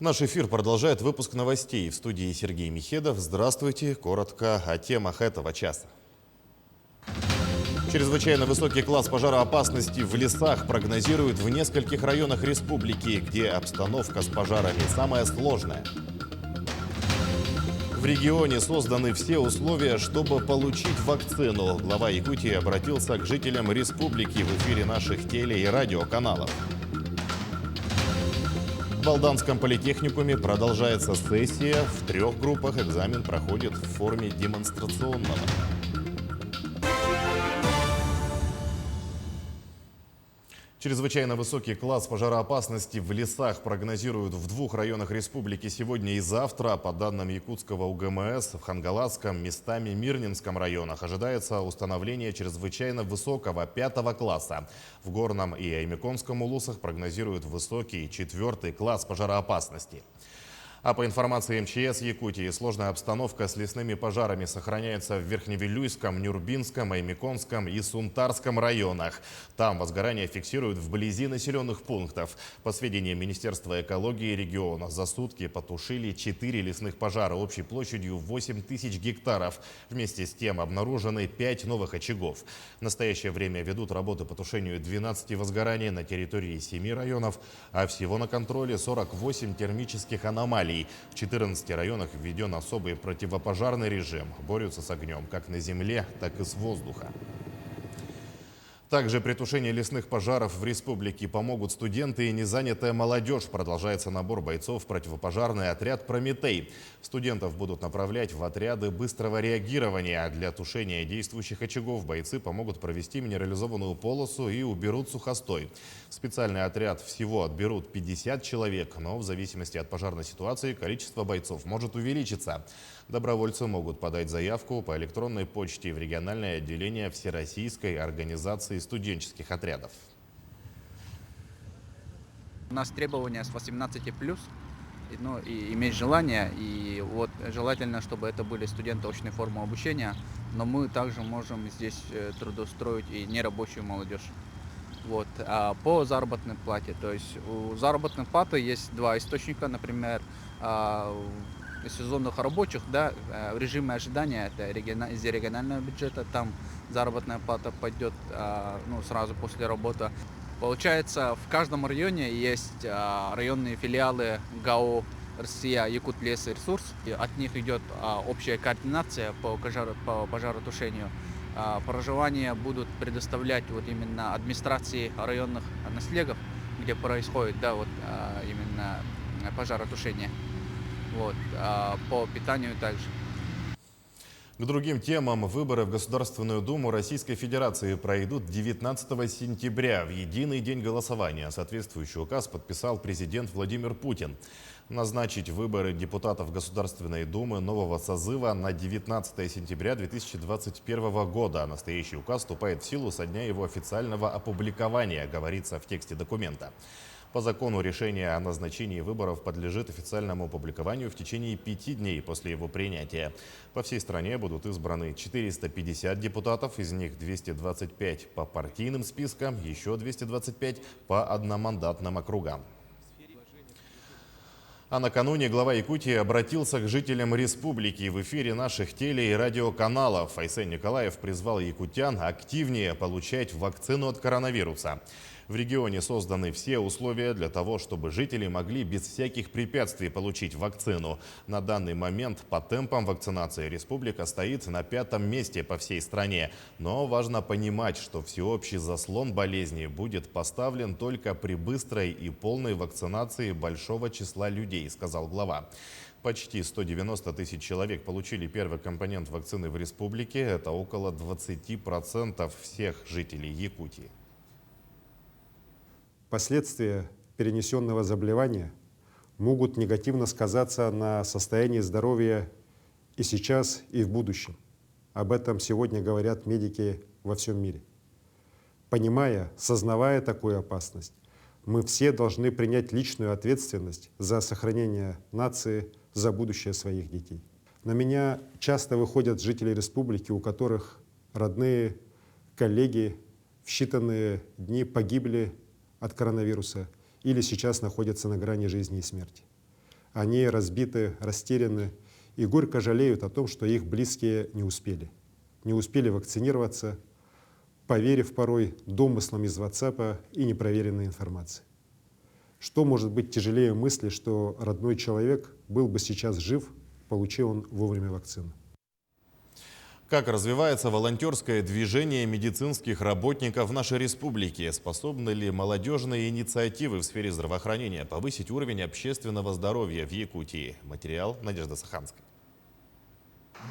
Наш эфир продолжает выпуск новостей. В студии Сергей Михедов. Здравствуйте. Коротко о темах этого часа. Чрезвычайно высокий класс пожароопасности в лесах прогнозируют в нескольких районах республики, где обстановка с пожарами самая сложная. В регионе созданы все условия, чтобы получить вакцину. Глава Якутии обратился к жителям республики в эфире наших теле- и радиоканалов. В Алданском политехникуме продолжается сессия. В 3 группах экзамен проходит в форме демонстрационного. Чрезвычайно высокий класс пожароопасности в лесах прогнозируют в 2 районах республики сегодня и завтра. По данным якутского УГМС, в Хангаласском, местами Мирнинском районах ожидается установление чрезвычайно высокого 5 класса. В Горном и Аймяконском улусах прогнозируют высокий 4 класс пожароопасности. А по информации МЧС Якутии, сложная обстановка с лесными пожарами сохраняется в Верхневилюйском, Нюрбинском, Аймяконском и Сунтарском районах. Там возгорание фиксируют вблизи населенных пунктов. По сведениям Министерства экологии региона, за сутки потушили 4 лесных пожара общей площадью 8000 гектаров. Вместе с тем обнаружены 5 новых очагов. В настоящее время ведут работы по тушению 12 возгораний на территории 7 районов, а всего на контроле 48 термических аномалий. В 14 районах введен особый противопожарный режим. Борются с огнем как на земле, так и с воздуха. Также при тушении лесных пожаров в республике помогут студенты и незанятая молодежь. Продолжается набор бойцов в противопожарный отряд «Прометей». Студентов будут направлять в отряды быстрого реагирования. Для тушения действующих очагов бойцы помогут провести минерализованную полосу и уберут сухостой. В специальный отряд всего отберут 50 человек, но в зависимости от пожарной ситуации количество бойцов может увеличиться. Добровольцы могут подать заявку по электронной почте в региональное отделение Всероссийской организации студенческих отрядов. У нас требования с 18+, ну, и иметь желание, и вот желательно, чтобы это были студенты очной формы обучения, но мы также можем здесь трудоустроить и нерабочую молодежь. Вот. А по заработной плате, то есть у заработной платы есть 2 источника, например, сезонных рабочих, да, в режиме ожидания, это из регионального бюджета, там заработная плата пойдет сразу после работы. Получается, в каждом районе есть районные филиалы ГАО «Россия Якутлесресурс». От них идет общая координация по пожаротушению. Проживание будут предоставлять вот именно администрации районных наслегов, где происходит именно пожаротушение. Вот. По питанию также. К другим темам. Выборы в Государственную Думу Российской Федерации пройдут 19 сентября, в единый день голосования. Соответствующий указ подписал президент Владимир Путин. Назначить выборы депутатов Государственной Думы нового созыва на 19 сентября 2021 года. Настоящий указ вступает в силу со дня его официального опубликования, говорится в тексте документа. По закону решение о назначении выборов подлежит официальному опубликованию в течение 5 дней после его принятия. По всей стране будут избраны 450 депутатов, из них 225 по партийным спискам, еще 225 по одномандатным округам. А накануне глава Якутии обратился к жителям республики. В эфире наших теле- и радиоканалов Айсен Николаев призвал якутян активнее получать вакцину от коронавируса. В регионе созданы все условия для того, чтобы жители могли без всяких препятствий получить вакцину. На данный момент по темпам вакцинации республика стоит на 5-м месте по всей стране. Но важно понимать, что всеобщий заслон болезни будет поставлен только при быстрой и полной вакцинации большого числа людей, сказал глава. Почти 190 тысяч человек получили первый компонент вакцины в республике. Это около 20% всех жителей Якутии. Последствия перенесенного заболевания могут негативно сказаться на состоянии здоровья и сейчас, и в будущем. Об этом сегодня говорят медики во всем мире. Понимая, сознавая такую опасность, мы все должны принять личную ответственность за сохранение нации, за будущее своих детей. На меня часто выходят жители республики, у которых родные, коллеги в считанные дни погибли от коронавируса или сейчас находятся на грани жизни и смерти. Они разбиты, растеряны и горько жалеют о том, что их близкие не успели. Не успели вакцинироваться, поверив порой домыслам из WhatsApp и непроверенной информации. Что может быть тяжелее мысли, что родной человек был бы сейчас жив, получил он вовремя вакцину? Как развивается волонтерское движение медицинских работников в нашей республике? Способны ли молодежные инициативы в сфере здравоохранения повысить уровень общественного здоровья в Якутии? Материал Надежды Саханской.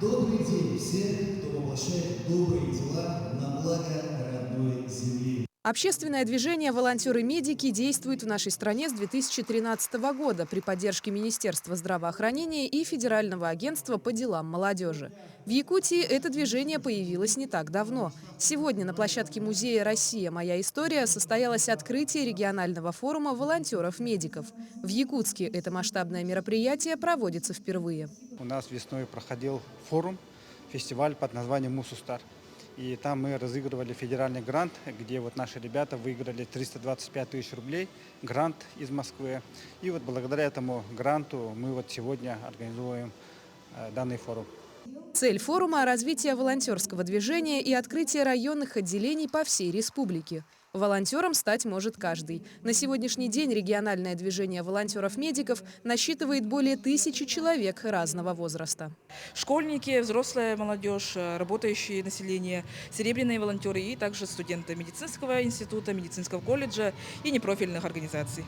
Добрый день всем, кто воплощает добрые дела на благо родной земли. Общественное движение «Волонтеры-медики» действует в нашей стране с 2013 года при поддержке Министерства здравоохранения и Федерального агентства по делам молодежи. В Якутии это движение появилось не так давно. Сегодня на площадке музея «Россия. Моя история» состоялось открытие регионального форума волонтеров-медиков. В Якутске это масштабное мероприятие проводится впервые. У нас весной проходил форум, фестиваль под названием «Мусустар». И там мы разыгрывали федеральный грант, где вот наши ребята выиграли 325 тысяч рублей, грант из Москвы. И вот благодаря этому гранту мы вот сегодня организуем данный форум. Цель форума – развитие волонтерского движения и открытие районных отделений по всей республике. Волонтером стать может каждый. На сегодняшний день региональное движение волонтеров-медиков насчитывает более 1000 человек разного возраста. Школьники, взрослая молодежь, работающие население, серебряные волонтеры и также студенты медицинского института, медицинского колледжа и непрофильных организаций.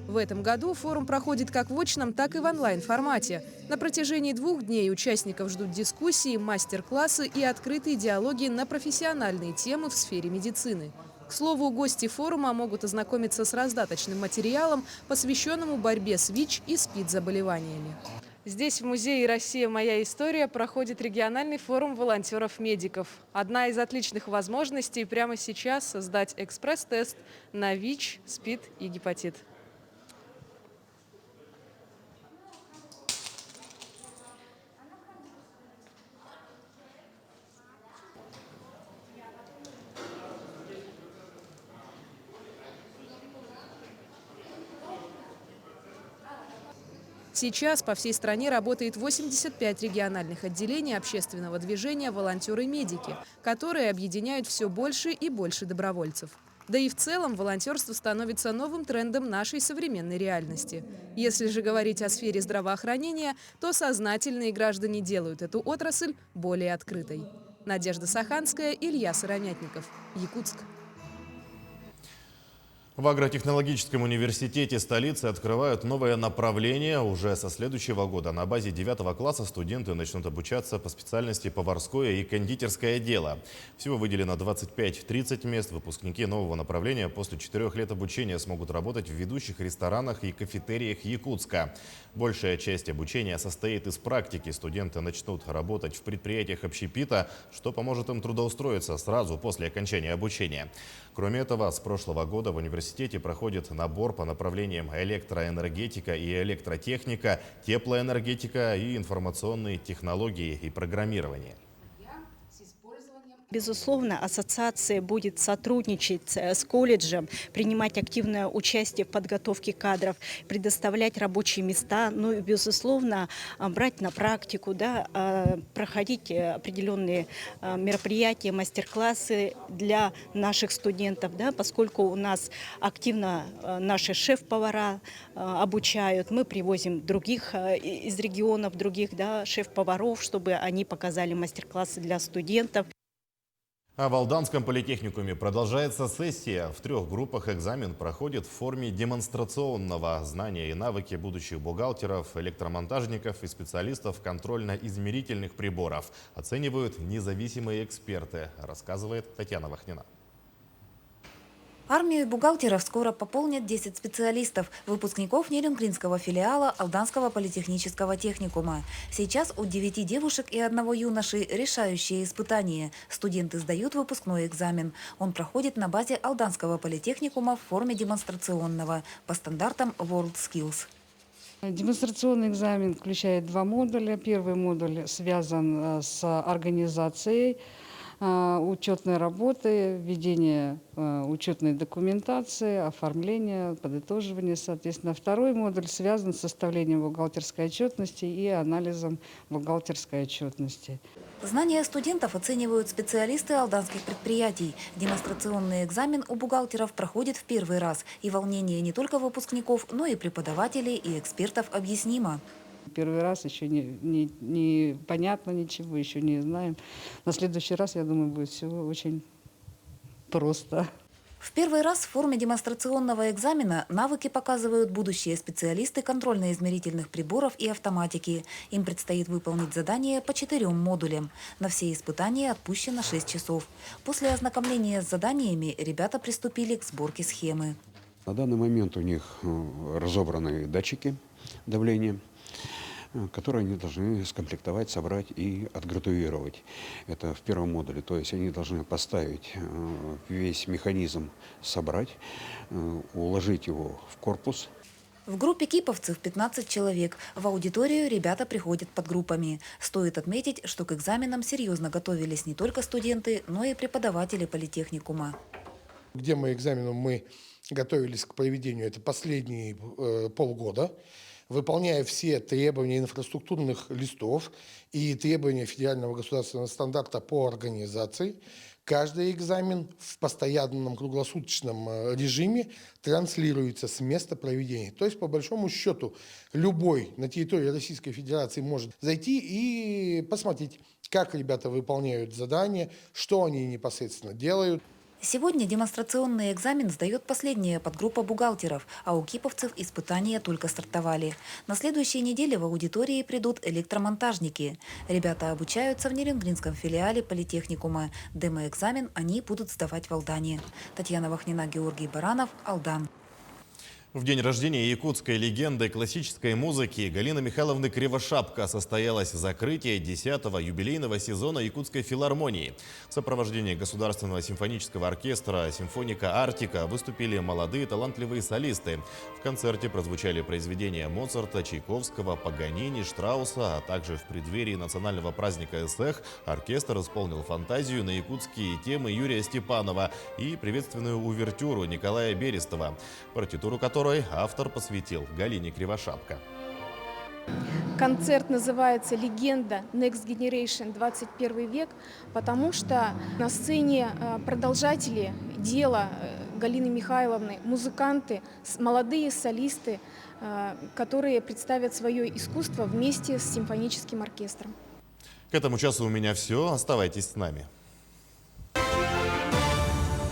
В этом году форум проходит как в очном, так и в онлайн-формате. На протяжении 2 дней участников ждут дискуссии, мастер-классы и открытые диалоги на профессиональные темы в сфере медицины. К слову, гости форума могут ознакомиться с раздаточным материалом, посвященному борьбе с ВИЧ и СПИД-заболеваниями. Здесь, в музее «Россия. Моя история», проходит региональный форум волонтеров-медиков. Одна из отличных возможностей прямо сейчас – сдать экспресс-тест на ВИЧ, СПИД и гепатит. Сейчас по всей стране работает 85 региональных отделений общественного движения «Волонтеры-медики», которые объединяют все больше и больше добровольцев. Да и в целом волонтерство становится новым трендом нашей современной реальности. Если же говорить о сфере здравоохранения, то сознательные граждане делают эту отрасль более открытой. Надежда Саханская, Илья Сыромятников, Якутск. В агротехнологическом университете столицы открывают новое направление. Уже со следующего года на базе 9 класса студенты начнут обучаться по специальности поварское и кондитерское дело. Всего выделено 25-30 мест. Выпускники нового направления после 4 лет обучения смогут работать в ведущих ресторанах и кафетериях Якутска. Большая часть обучения состоит из практики. Студенты начнут работать в предприятиях общепита, что поможет им трудоустроиться сразу после окончания обучения. Кроме этого, с прошлого года в университете проходит набор по направлениям электроэнергетика и электротехника, теплоэнергетика и информационные технологии и программирование. Безусловно, ассоциация будет сотрудничать с колледжем, принимать активное участие в подготовке кадров, предоставлять рабочие места, ну и, безусловно, брать на практику, проходить определенные мероприятия, мастер-классы для наших студентов, поскольку у нас активно наши шеф-повара обучают. Мы привозим других из регионов, других шеф-поваров, чтобы они показали мастер-классы для студентов. А в Алданском политехникуме продолжается сессия. В 3 группах экзамен проходит в форме демонстрационного. Знания и навыки будущих бухгалтеров, электромонтажников и специалистов контрольно-измерительных приборов оценивают независимые эксперты, рассказывает Татьяна Вахнина. Армию бухгалтеров скоро пополнят 10 специалистов, выпускников Нерюнгринского филиала Алданского политехнического техникума. Сейчас у 9 девушек и 1 юноши решающие испытания. Студенты сдают выпускной экзамен. Он проходит на базе Алданского политехникума в форме демонстрационного по стандартам WorldSkills. Демонстрационный экзамен включает 2 модуля. Первый модуль связан с организацией учетной работы, ведение учетной документации, оформление, подытоживание, соответственно. Второй модуль связан с составлением бухгалтерской отчетности и анализом бухгалтерской отчетности. Знания студентов оценивают специалисты алданских предприятий. Демонстрационный экзамен у бухгалтеров проходит в первый раз. И волнение не только выпускников, но и преподавателей и экспертов объяснимо. Первый раз еще не понятно ничего, еще не знаем. На следующий раз, я думаю, будет все очень просто. В первый раз в форме демонстрационного экзамена навыки показывают будущие специалисты контрольно-измерительных приборов и автоматики. Им предстоит выполнить задание по 4 модулям. На все испытания отпущено 6 часов. После ознакомления с заданиями ребята приступили к сборке схемы. На данный момент у них разобраны датчики давления, которые они должны скомплектовать, собрать и отградуировать. Это в первом модуле. То есть они должны поставить весь механизм, собрать, уложить его в корпус. В группе киповцев 15 человек. В аудиторию ребята приходят под группами. Стоит отметить, что к экзаменам серьезно готовились не только студенты, но и преподаватели политехникума. Где экзамену мы готовились к проведению, это последние полгода, выполняя все требования инфраструктурных листов и требования федерального государственного стандарта по организации, каждый экзамен в постоянном круглосуточном режиме транслируется с места проведения. То есть, по большому счету, любой на территории Российской Федерации может зайти и посмотреть, как ребята выполняют задания, что они непосредственно делают. Сегодня демонстрационный экзамен сдает последняя подгруппа бухгалтеров, а у киповцев испытания только стартовали. На следующей неделе в аудитории придут электромонтажники. Ребята обучаются в Нерюнгринском филиале политехникума. Демо-экзамен они будут сдавать в Алдане. Татьяна Вахнина, Георгий Баранов, Алдан. В день рождения якутской легенды классической музыки Галины Михайловны Кривошапко состоялось закрытие 10-го юбилейного сезона Якутской филармонии. В сопровождении Государственного симфонического оркестра «Симфоника Арктика» выступили молодые талантливые солисты. В концерте прозвучали произведения Моцарта, Чайковского, Паганини, Штрауса, а также в преддверии национального праздника ЭСЭХ оркестр исполнил фантазию на якутские темы Юрия Степанова и приветственную увертюру Николая Берестова, партитуру которой автор посвятил Галине Кривошапко. Концерт называется «Легенда. Next Generation. 21 век», потому что на сцене продолжатели дела Галины Михайловны, музыканты, молодые солисты, которые представят свое искусство вместе с симфоническим оркестром. К этому часу у меня все. Оставайтесь с нами.